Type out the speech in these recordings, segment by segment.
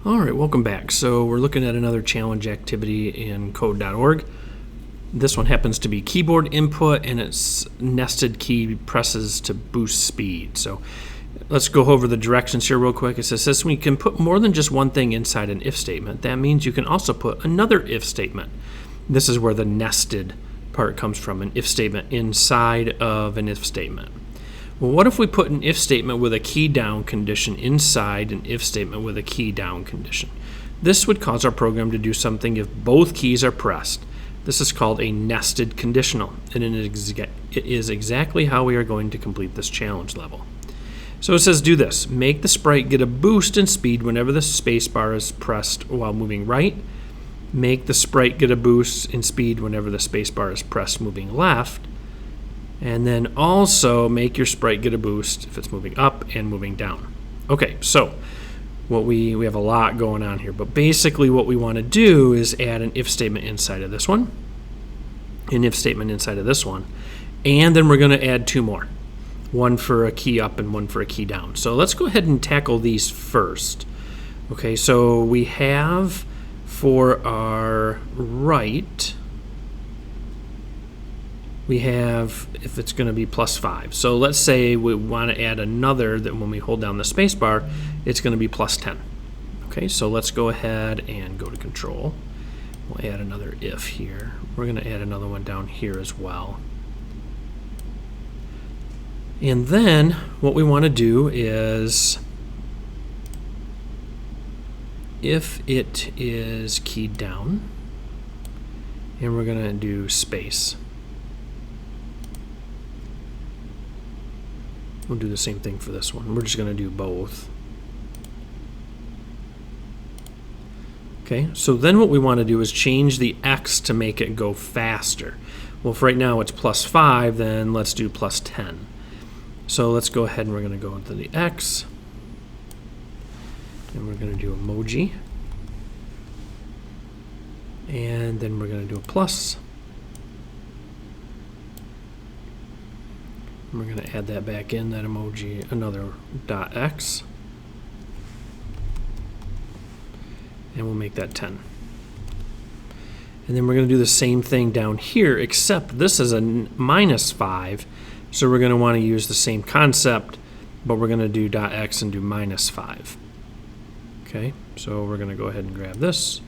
All right, welcome back. So we're looking at another challenge activity in code.org. This one happens to be keyboard input, and it's nested key presses to boost speed. So let's go over the directions here real quick. It says we can put more than just one thing inside an if statement. That means you can also put another if statement. This is where the nested part comes from, an if statement inside of an if statement. Well, what if we put an if statement with a key down condition inside an if statement with a key down condition? This would cause our program to do something if both keys are pressed. This is called a nested conditional, and it is exactly how we are going to complete this challenge level. So it says do this. Make the sprite get a boost in speed whenever the space bar is pressed while moving right. Make the sprite get a boost in speed whenever the space bar is pressed moving left. And then also make your sprite get a boost if it's moving up and moving down. Okay, so what we have a lot going on here, but basically what we want to do is add an if statement inside of this one, an if statement inside of this one, and then we're going to add two more, one for a key up and one for a key down. So let's go ahead and tackle these first. Okay, so we have for our right, we have if it's going to be +5. So let's say we want to add another that when we hold down the space bar, it's going to be +10. Okay, so let's go ahead and go to control. We'll add another if here. We're going to add another one down here as well. And then what we want to do is if it is keyed down, and we're going to do space. We'll do the same thing for this one. We're just going to do both. Okay, so then what we want to do is change the X to make it go faster. Well, if right now it's +5, then let's do +10. So let's go ahead and we're going to go into the X. And we're going to do emoji. And then we're going to do a plus. We're going to add that back in, that emoji, another .x. And we'll make that 10. And then we're going to do the same thing down here, except this is a -5. So we're going to want to use the same concept, but we're going to do .x and do -5. Okay, so we're going to go ahead and grab this.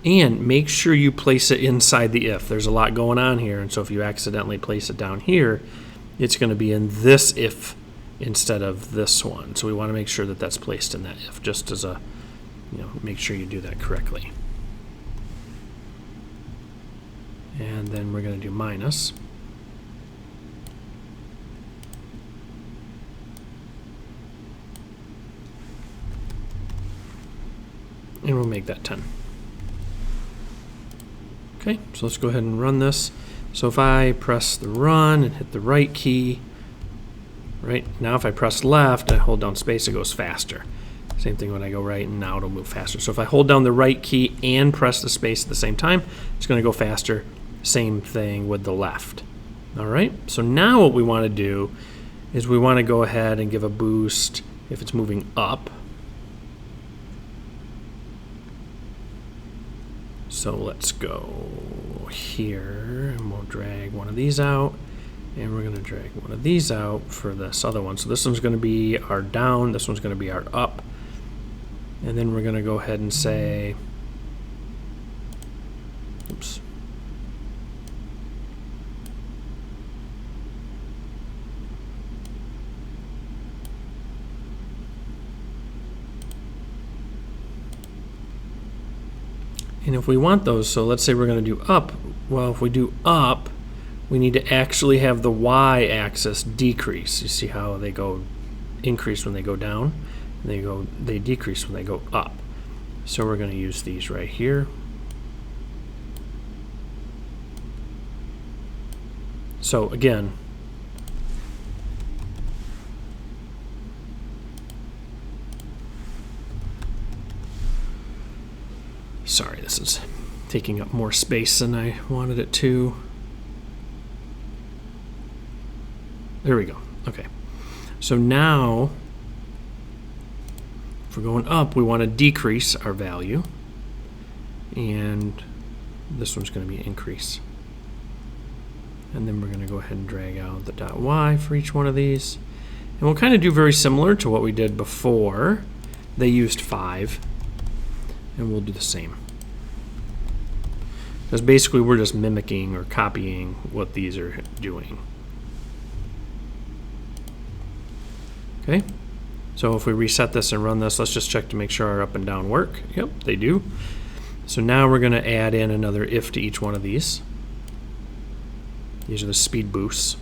And make sure you place it inside the if. There's a lot going on here, and so if you accidentally place it down here, it's going to be in this if instead of this one. So we want to make sure that that's placed in that if, just as a, make sure you do that correctly. And then we're going to do minus. And we'll make that 10. Okay, so let's go ahead and run this. So if I press the run and hit the right key, right now if I press left, I hold down space, it goes faster. Same thing when I go right, and now it'll move faster. So if I hold down the right key and press the space at the same time, it's going to go faster. Same thing with the left. All right, so now what we want to do is we want to go ahead and give a boost if it's moving up. So let's go here, and we'll drag one of these out, and we're going to drag one of these out for this other one. So this one's going to be our down, this one's going to be our up, and then we're going to go ahead and say, oops. And if we want those, so let's say we're going to do up. Well, if we do up, we need to actually have the y-axis decrease. You see how they go increase when they go down, and they decrease when they go up. So we're going to use these right here. So again, sorry, this is taking up more space than I wanted it to. There we go. Okay. So now If we're going up, we want to decrease our value. And this one's going to be increase. And then we're going to go ahead and drag out the .y for each one of these. And we'll kind of do very similar to what we did before. They used 5. And we'll do the same. Because basically we're just mimicking or copying what these are doing. Okay, so if we reset this and run this, let's just check to make sure our up and down work. Yep, they do. So now we're going to add in another if to each one of these. These are the speed boosts.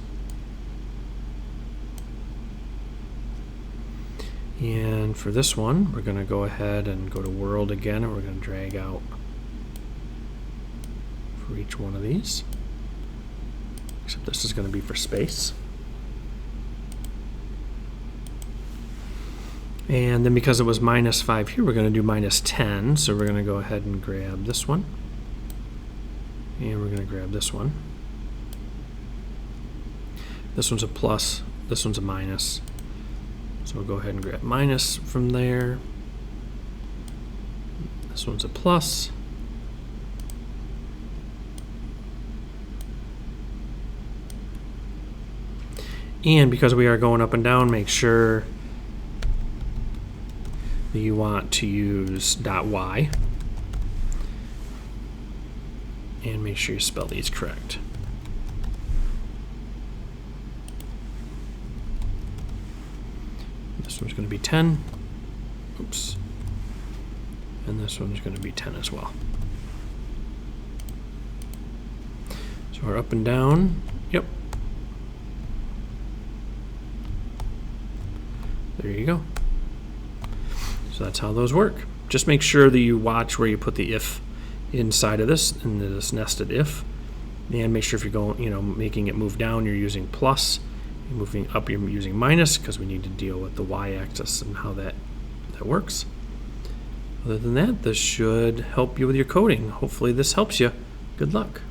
And for this one, we're going to go ahead and go to world again, and we're going to drag out for each one of these. Except this is going to be for space. And then because it was -5 here, we're going to do -10. So we're going to go ahead and grab this one. And we're going to grab this one. This one's a plus. This one's a minus. So we'll go ahead and grab minus from there. This one's a plus. And because we are going up and down, make sure that you want to use .y. And make sure you spell these correct. This one's going to be 10. Oops. And this one's going to be 10 as well. So our up and down, yep. There you go. So that's how those work. Just make sure that you watch where you put the if inside of this, into this nested if. And make sure if you're going, making it move down, you're using plus. Moving up, you're using minus, because we need to deal with the y-axis and how that works. Other than that, this should help you with your coding. Hopefully this helps you. Good luck.